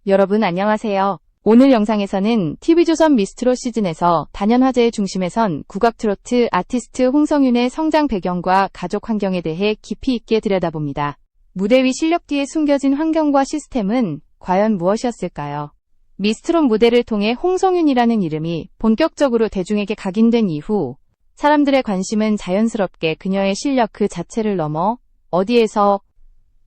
여러분 안녕하세요. 오늘 영상에서는 TV조선 미스트롯 시즌에서 단연 화제의 중심에 선 국악 트로트 아티스트 홍성윤의 성장 배경과 가족 환경에 대해 깊이 있게 들여다봅니다. 무대 위 실력 뒤에 숨겨진 환경과 시스템은 과연 무엇이었을까요? 미스트롯 무대를 통해 홍성윤이라는 이름이 본격적으로 대중에게 각인된 이후 사람들의 관심은 자연스럽게 그녀의 실력 그 자체를 넘어 어디에서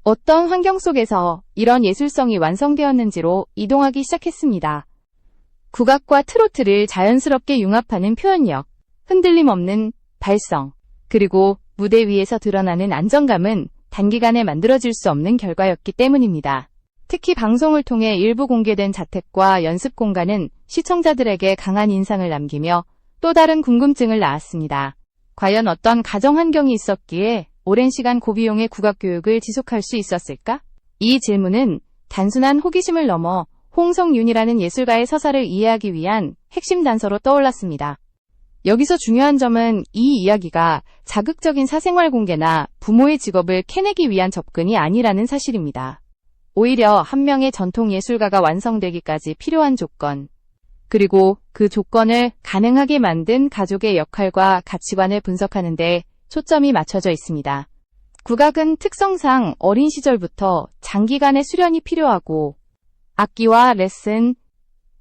어떤 환경 속에서 이런 예술성이 완성되었는지로 이동하기 시작했습니다. 국악과 트로트를 자연스럽게 융합하는 표현력, 흔들림 없는 발성, 그리고 무대 위에서 드러나는 안정감은 단기간에 만들어질 수 없는 결과였기 때문입니다. 특히 방송을 통해 일부 공개된 자택과 연습 공간은 시청자들에게 강한 인상을 남기며 또 다른 궁금증을 낳았습니다. 과연 어떤 가정 환경이 있었기에 오랜 시간 고비용의 국악 교육을 지속할 수 있었을까? 이 질문은 단순한 호기심을 넘어 홍성윤이라는 예술가의 서사를 이해하기 위한 핵심 단서로 떠올랐습니다. 여기서 중요한 점은 이 이야기가 자극적인 사생활 공개나 부모의 직업을 캐내기 위한 접근이 아니라는 사실입니다. 오히려 한 명의 전통 예술가가 완성되기까지 필요한 조건, 그리고 그 조건을 가능하게 만든 가족의 역할과 가치관을 분석하는 데 초점이 맞춰져 있습니다. 국악은 특성상 어린 시절부터 장기간의 수련이 필요하고 악기와 레슨,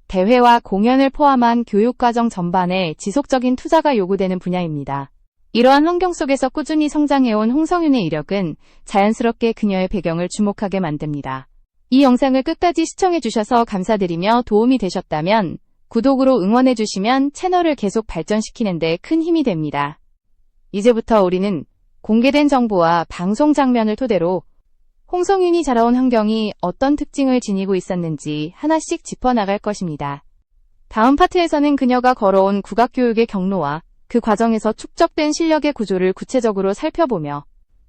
대회와 공연을 포함한 교육과정 전반에 지속적인 투자가 요구되는 분야입니다. 이러한 환경 속에서 꾸준히 성장해온 홍성윤의 이력은 자연스럽게 그녀의 배경을 주목하게 만듭니다. 이 영상을 끝까지 시청해주셔서 감사드리며 도움이 되셨다면 구독으로 응원해주시면 채널을 계속 발전시키는 데 큰 힘이 됩니다. 이제부터 우리는 공개된 정보와 방송 장면을 토대로 홍성윤이 자라온 환경이 어떤 특징을 지니고 있었는지 하나씩 짚어나갈 것입니다. 다음 파트에서는 그녀가 걸어온 국악교육의 경로와 그 과정에서 축적된 실력의 구조를 구체적으로 살펴보며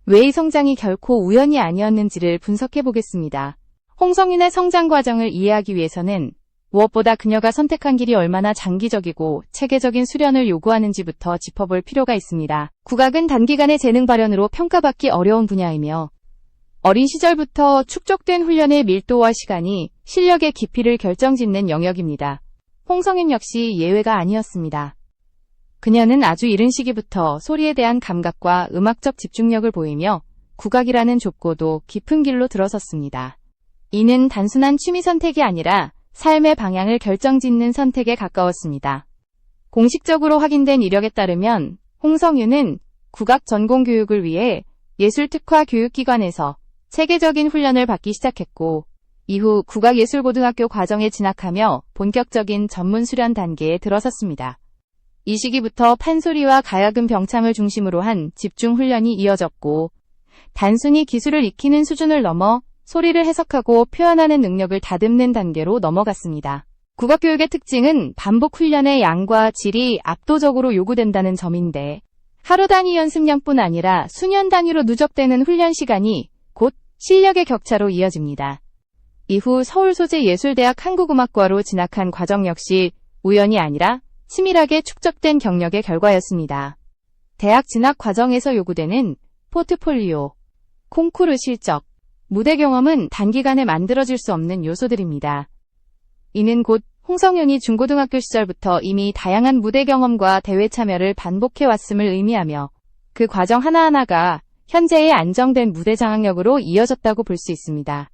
왜 이 성장이 결코 우연이 아니었는지를 분석해보겠습니다. 홍성윤의 성장 과정을 이해하기 위해서는 무엇보다 그녀가 선택한 길이 얼마나 장기적이고 체계적인 수련을 요구하는지부터 짚어볼 필요가 있습니다. 국악은 단기간의 재능 발현으로 평가받기 어려운 분야이며 어린 시절부터 축적된 훈련의 밀도와 시간이 실력의 깊이를 결정짓는 영역입니다. 홍성윤 역시 예외가 아니었습니다. 그녀는 아주 이른 시기부터 소리에 대한 감각과 음악적 집중력을 보이며 국악이라는 좁고도 깊은 길로 들어섰습니다. 이는 단순한 취미 선택이 아니라 삶의 방향을 결정짓는 선택에 가까웠습니다. 공식적으로 확인된 이력에 따르면 홍성윤은 국악 전공 교육을 위해 예술특화 교육기관에서 체계적인 훈련을 받기 시작했고 이후 국악예술고등학교 과정에 진학하며 본격적인 전문 수련 단계에 들어섰습니다. 이 시기부터 판소리와 가야금 병창을 중심으로 한 집중 훈련이 이어졌고 단순히 기술을 익히는 수준을 넘어 소리를 해석하고 표현하는 능력을 다듬는 단계로 넘어갔습니다. 국악교육의 특징은 반복 훈련의 양과 질이 압도적으로 요구된다는 점인데 하루 단위 연습량뿐 아니라 수년 단위로 누적되는 훈련 시간이 곧 실력의 격차로 이어집니다. 이후 서울소재예술대학 한국음악과로 진학한 과정 역시 우연이 아니라 치밀하게 축적된 경력의 결과였습니다. 대학 진학 과정에서 요구되는 포트폴리오, 콩쿠르 실적, 무대 경험은 단기간에 만들어질 수 없는 요소들입니다. 이는 곧 홍성윤이 중고등학교 시절부터 이미 다양한 무대 경험과 대회 참여를 반복해왔음을 의미하며 그 과정 하나하나가 현재의 안정된 무대 장악력으로 이어졌다고 볼 수 있습니다.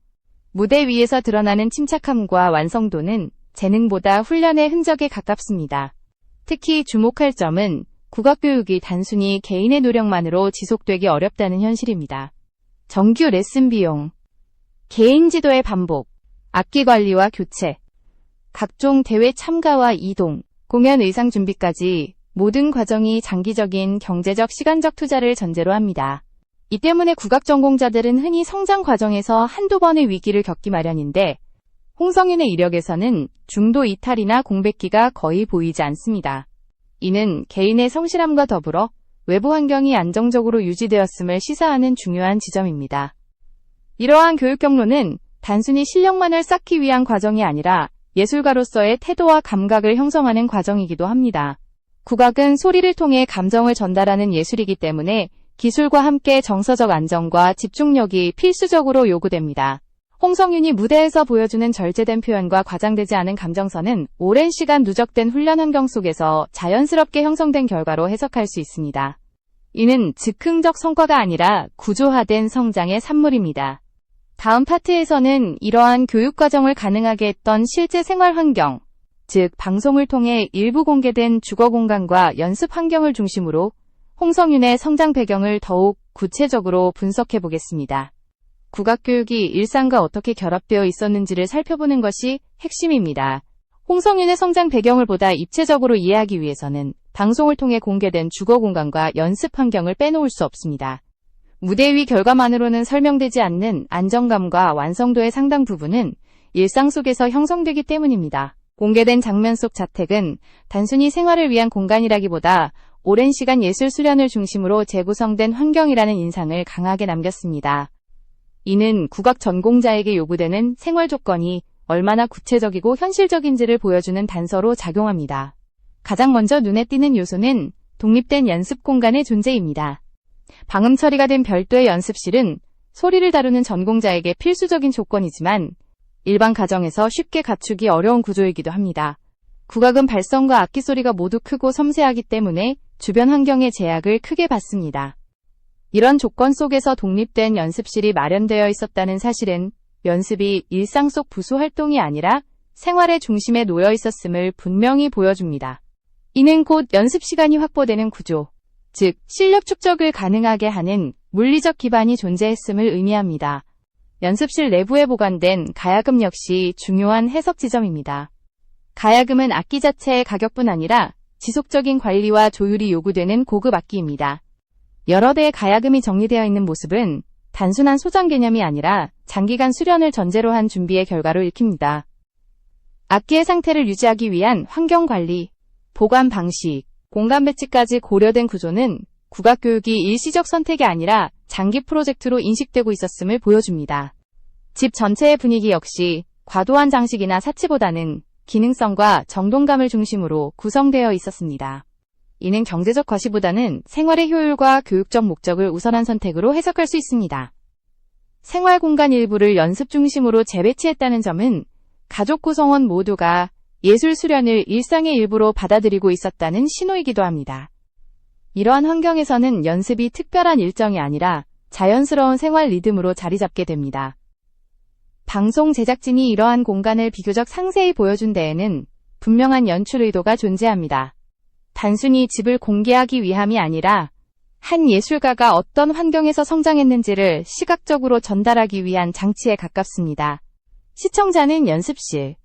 무대 위에서 드러나는 침착함과 완성도는 재능보다 훈련의 흔적에 가깝습니다. 특히 주목할 점은 국악교육이 단순히 개인의 노력만으로 지속되기 어렵다는 현실입니다. 정규 레슨 비용, 개인 지도의 반복, 악기 관리와 교체, 각종 대회 참가와 이동, 공연 의상 준비까지 모든 과정이 장기적인 경제적 시간적 투자를 전제로 합니다. 이 때문에 국악 전공자들은 흔히 성장 과정에서 한두 번의 위기를 겪기 마련인데 홍성윤의 이력에서는 중도 이탈이나 공백기가 거의 보이지 않습니다. 이는 개인의 성실함과 더불어 외부 환경이 안정적으로 유지되었음을 시사하는 중요한 지점입니다. 이러한 교육 경로는 단순히 실력만을 쌓기 위한 과정이 아니라 예술가로서의 태도와 감각을 형성하는 과정이기도 합니다. 국악은 소리를 통해 감정을 전달하는 예술이기 때문에 기술과 함께 정서적 안정과 집중력이 필수적으로 요구됩니다. 홍성윤이 무대에서 보여주는 절제된 표현과 과장되지 않은 감정선은 오랜 시간 누적된 훈련 환경 속에서 자연스럽게 형성된 결과로 해석할 수 있습니다. 이는 즉흥적 성과가 아니라 구조화된 성장의 산물입니다. 다음 파트에서는 이러한 교육 과정을 가능하게 했던 실제 생활 환경, 즉 방송을 통해 일부 공개된 주거 공간과 연습 환경을 중심으로 홍성윤의 성장 배경을 더욱 구체적으로 분석해 보겠습니다. 국악교육이 일상과 어떻게 결합되어 있었는지를 살펴보는 것이 핵심입니다. 홍성윤의 성장 배경을 보다 입체적으로 이해하기 위해서는 방송을 통해 공개된 주거 공간과 연습 환경을 빼놓을 수 없습니다. 무대 위 결과만으로는 설명되지 않는 안정감과 완성도의 상당 부분은 일상 속에서 형성되기 때문입니다. 공개된 장면 속 자택은 단순히 생활을 위한 공간이라기보다 오랜 시간 예술 수련을 중심으로 재구성된 환경이라는 인상을 강하게 남겼습니다. 이는 국악 전공자에게 요구되는 생활 조건이 얼마나 구체적이고 현실적인지를 보여주는 단서로 작용합니다. 가장 먼저 눈에 띄는 요소는 독립된 연습 공간의 존재입니다. 방음 처리가 된 별도의 연습실은 소리를 다루는 전공자에게 필수적인 조건이지만 일반 가정에서 쉽게 갖추기 어려운 구조이기도 합니다. 국악은 발성과 악기 소리가 모두 크고 섬세하기 때문에 주변 환경의 제약을 크게 받습니다. 이런 조건 속에서 독립된 연습실이 마련되어 있었다는 사실은 연습이 일상 속 부수 활동이 아니라 생활의 중심에 놓여 있었음을 분명히 보여줍니다. 이는 곧 연습 시간이 확보되는 구조, 즉 실력 축적을 가능하게 하는 물리적 기반이 존재했음을 의미합니다. 연습실 내부에 보관된 가야금 역시 중요한 해석 지점입니다. 가야금은 악기 자체의 가격뿐 아니라 지속적인 관리와 조율이 요구되는 고급 악기입니다. 여러 대의 가야금이 정리되어 있는 모습은 단순한 소장 개념이 아니라 장기간 수련을 전제로 한 준비의 결과로 읽힙니다. 악기의 상태를 유지하기 위한 환경 관리, 보관 방식, 공간 배치까지 고려된 구조는 국악교육이 일시적 선택이 아니라 장기 프로젝트로 인식되고 있었음을 보여줍니다. 집 전체의 분위기 역시 과도한 장식이나 사치보다는 기능성과 정돈감을 중심으로 구성되어 있었습니다. 이는 경제적 과시보다는 생활의 효율과 교육적 목적을 우선한 선택으로 해석할 수 있습니다. 생활 공간 일부를 연습 중심으로 재배치했다는 점은 가족 구성원 모두가 예술 수련을 일상의 일부로 받아들이고 있었다는 신호이기도 합니다. 이러한 환경에서는 연습이 특별한 일정이 아니라 자연스러운 생활 리듬으로 자리 잡게 됩니다. 방송 제작진이 이러한 공간을 비교적 상세히 보여준 데에는 분명한 연출 의도가 존재합니다. 단순히 집을 공개하기 위함이 아니라 한 예술가가 어떤 환경에서 성장했는지를 시각적으로 전달하기 위한 장치에 가깝습니다. 시청자는 연습실,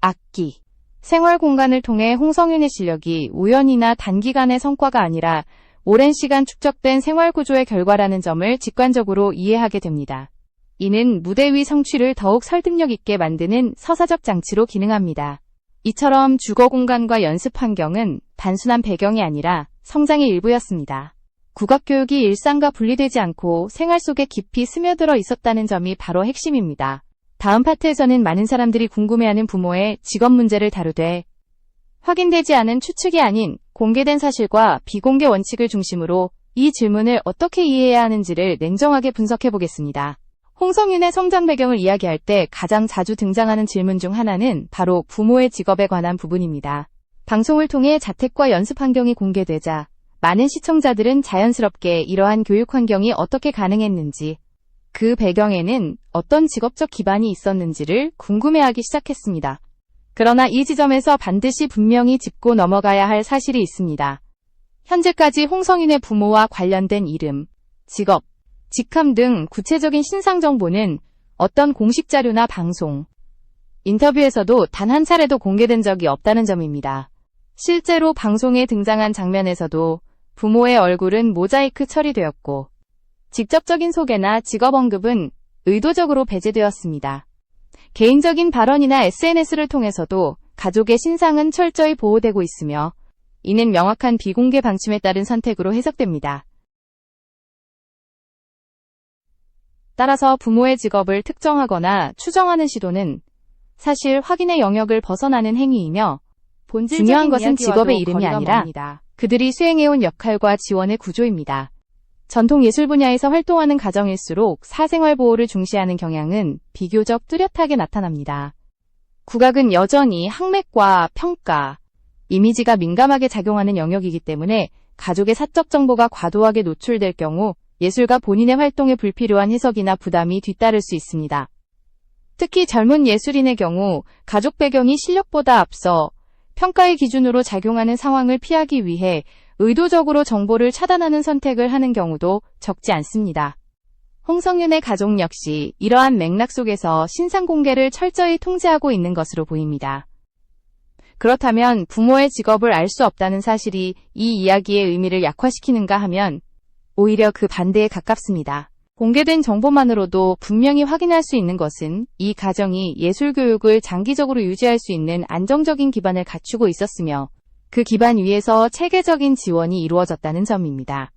악기, 생활 공간을 통해 홍성윤의 실력이 우연이나 단기간의 성과가 아니라 오랜 시간 축적된 생활 구조의 결과라는 점을 직관적으로 이해하게 됩니다. 이는 무대 위 성취를 더욱 설득력 있게 만드는 서사적 장치로 기능합니다. 이처럼 주거 공간과 연습 환경은 단순한 배경이 아니라 성장의 일부였습니다. 국악교육이 일상과 분리되지 않고 생활 속에 깊이 스며들어 있었다는 점이 바로 핵심입니다. 다음 파트에서는 많은 사람들이 궁금해하는 부모의 직업 문제를 다루되 확인되지 않은 추측이 아닌 공개된 사실과 비공개 원칙을 중심으로 이 질문을 어떻게 이해해야 하는지를 냉정하게 분석해 보겠습니다. 홍성윤의 성장 배경을 이야기할 때 가장 자주 등장하는 질문 중 하나는 바로 부모의 직업에 관한 부분입니다. 방송을 통해 자택과 연습 환경이 공개되자 많은 시청자들은 자연스럽게 이러한 교육 환경이 어떻게 가능했는지, 그 배경에는 어떤 직업적 기반이 있었는지를 궁금해하기 시작했습니다. 그러나 이 지점에서 반드시 분명히 짚고 넘어가야 할 사실이 있습니다. 현재까지 홍성윤의 부모와 관련된 이름, 직업, 직함 등 구체적인 신상 정보는 어떤 공식 자료나 방송, 인터뷰에서도 단 한 차례도 공개된 적이 없다는 점입니다. 실제로 방송에 등장한 장면에서도 부모의 얼굴은 모자이크 처리되었고 직접적인 소개나 직업 언급은 의도적으로 배제되었습니다. 개인적인 발언이나 SNS를 통해서도 가족의 신상은 철저히 보호되고 있으며 이는 명확한 비공개 방침에 따른 선택으로 해석됩니다. 따라서 부모의 직업을 특정하거나 추정하는 시도는 사실 확인의 영역을 벗어나는 행위이며 중요한 것은 직업의 이름이 아니라 그들이 수행해온 역할과 지원의 구조입니다. 전통 예술 분야에서 활동하는 가정일수록 사생활 보호를 중시하는 경향은 비교적 뚜렷하게 나타납니다. 국악은 여전히 학맥과 평가, 이미지가 민감하게 작용하는 영역이기 때문에 가족의 사적 정보가 과도하게 노출될 경우 예술가 본인의 활동에 불필요한 해석이나 부담이 뒤따를 수 있습니다. 특히 젊은 예술인의 경우 가족 배경이 실력보다 앞서 평가의 기준으로 작용하는 상황을 피하기 위해 의도적으로 정보를 차단하는 선택을 하는 경우도 적지 않습니다. 홍성윤의 가족 역시 이러한 맥락 속에서 신상 공개를 철저히 통제하고 있는 것으로 보입니다. 그렇다면 부모의 직업을 알 수 없다는 사실이 이 이야기의 의미를 약화시키는가 하면 오히려 그 반대에 가깝습니다. 공개된 정보만으로도 분명히 확인할 수 있는 것은 이 가정이 예술 교육을 장기적으로 유지할 수 있는 안정적인 기반을 갖추고 있었으며 그 기반 위에서 체계적인 지원이 이루어졌다는 점입니다.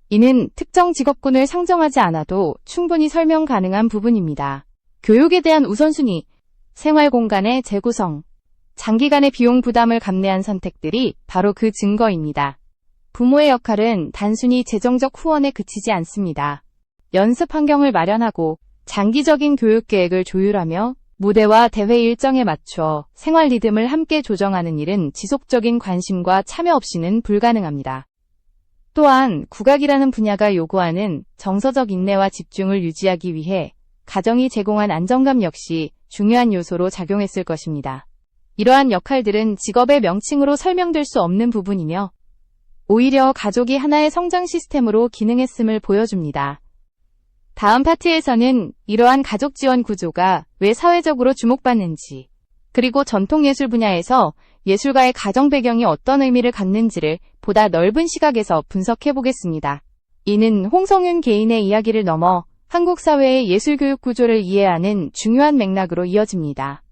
이는 특정 직업군을 상정하지 않아도 충분히 설명 가능한 부분입니다. 교육에 대한 우선순위, 생활 공간의 재구성, 장기간의 비용 부담을 감내한 선택들이 바로 그 증거입니다. 부모의 역할은 단순히 재정적 후원에 그치지 않습니다. 연습 환경을 마련하고 장기적인 교육 계획을 조율하며 무대와 대회 일정에 맞춰 생활 리듬을 함께 조정하는 일은 지속적인 관심과 참여 없이는 불가능합니다. 또한 국악이라는 분야가 요구하는 정서적 인내와 집중을 유지하기 위해 가정이 제공한 안정감 역시 중요한 요소로 작용했을 것입니다. 이러한 역할들은 직업의 명칭으로 설명될 수 없는 부분이며 오히려 가족이 하나의 성장 시스템으로 기능했음을 보여줍니다. 다음 파트에서는 이러한 가족 지원 구조가 왜 사회적으로 주목받는지, 그리고 전통예술 분야에서 예술가의 가정 배경이 어떤 의미를 갖는지를 보다 넓은 시각에서 분석해 보겠습니다. 이는 홍성윤 개인의 이야기를 넘어 한국 사회의 예술교육 구조를 이해하는 중요한 맥락으로 이어집니다.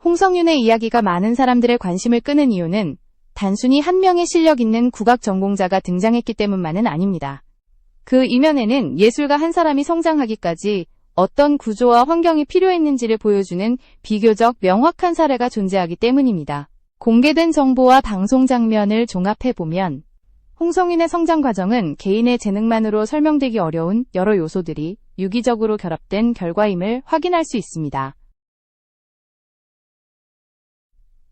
홍성윤의 이야기가 많은 사람들의 관심을 끄는 이유는 단순히 한 명의 실력 있는 국악 전공자가 등장했기 때문만은 아닙니다. 그 이면에는 예술가 한 사람이 성장하기까지 어떤 구조와 환경이 필요했는지를 보여주는 비교적 명확한 사례가 존재하기 때문입니다. 공개된 정보와 방송 장면을 종합해보면 홍성윤의 성장 과정은 개인의 재능만으로 설명되기 어려운 여러 요소들이 유기적으로 결합된 결과임을 확인할 수 있습니다.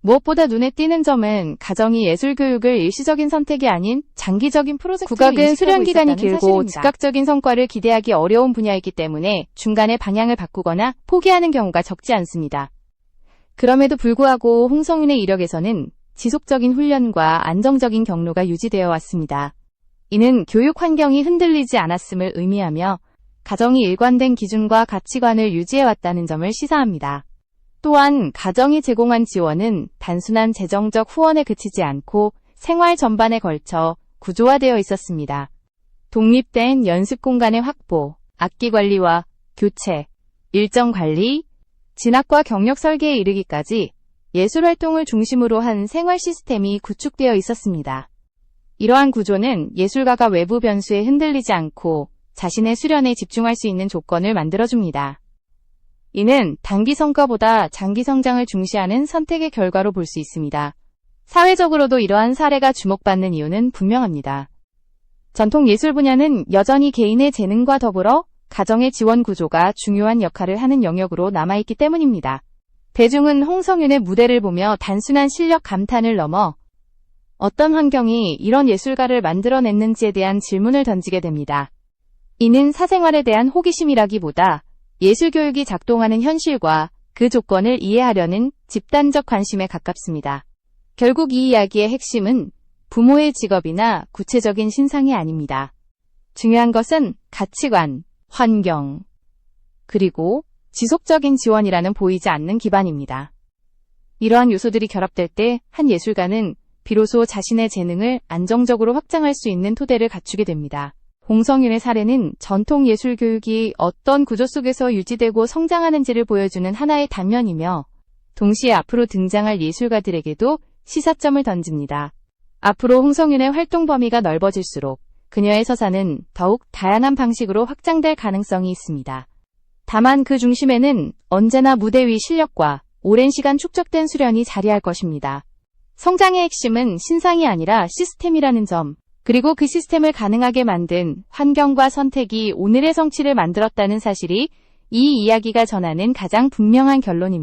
무엇보다 눈에 띄는 점은 가정이 예술교육을 일시적인 선택이 아닌 장기적인 프로젝트로 국악은 수련 기간이 길고 사실입니다. 즉각적인 성과를 기대하기 어려운 분야이기 때문에 중간에 방향을 바꾸거나 포기하는 경우가 적지 않습니다. 그럼에도 불구하고 홍성윤의 이력에서는 지속적인 훈련과 안정적인 경로가 유지되어 왔습니다. 이는 교육 환경이 흔들리지 않았음을 의미하며 가정이 일관된 기준과 가치관을 유지해왔다는 점을 시사합니다. 또한 가정이 제공한 지원은 단순한 재정적 후원에 그치지 않고 생활 전반에 걸쳐 구조화되어 있었습니다. 독립된 연습 공간의 확보, 악기 관리와 교체, 일정 관리, 진학과 경력 설계에 이르기까지 예술 활동을 중심으로 한 생활 시스템이 구축되어 있었습니다. 이러한 구조는 예술가가 외부 변수에 흔들리지 않고 자신의 수련에 집중할 수 있는 조건을 만들어줍니다. 이는 단기 성과보다 장기 성장을 중시하는 선택의 결과로 볼 수 있습니다. 사회적으로도 이러한 사례가 주목받는 이유는 분명합니다. 전통 예술 분야는 여전히 개인의 재능과 더불어 가정의 지원 구조가 중요한 역할을 하는 영역으로 남아있기 때문입니다. 대중은 홍성윤의 무대를 보며 단순한 실력 감탄을 넘어 어떤 환경이 이런 예술가를 만들어냈는지에 대한 질문을 던지게 됩니다. 이는 사생활에 대한 호기심이라기보다 예술교육이 작동하는 현실과 그 조건을 이해하려는 집단적 관심에 가깝습니다. 결국 이 이야기의 핵심은 부모의 직업이나 구체적인 신상이 아닙니다. 중요한 것은 가치관, 환경, 그리고 지속적인 지원이라는 보이지 않는 기반입니다. 이러한 요소들이 결합될 때 한 예술가는 비로소 자신의 재능을 안정적으로 확장할 수 있는 토대를 갖추게 됩니다. 홍성윤의 사례는 전통 예술 교육이 어떤 구조 속에서 유지되고 성장하는지를 보여주는 하나의 단면이며 동시에 앞으로 등장할 예술가들에게도 시사점을 던집니다. 앞으로 홍성윤의 활동 범위가 넓어질수록 그녀의 서사는 더욱 다양한 방식으로 확장될 가능성이 있습니다. 다만 그 중심에는 언제나 무대 위 실력과 오랜 시간 축적된 수련이 자리할 것입니다. 성장의 핵심은 신상이 아니라 시스템이라는 점, 그리고 그 시스템을 가능하게 만든 환경과 선택이 오늘의 성취를 만들었다는 사실이 이 이야기가 전하는 가장 분명한 결론입니다.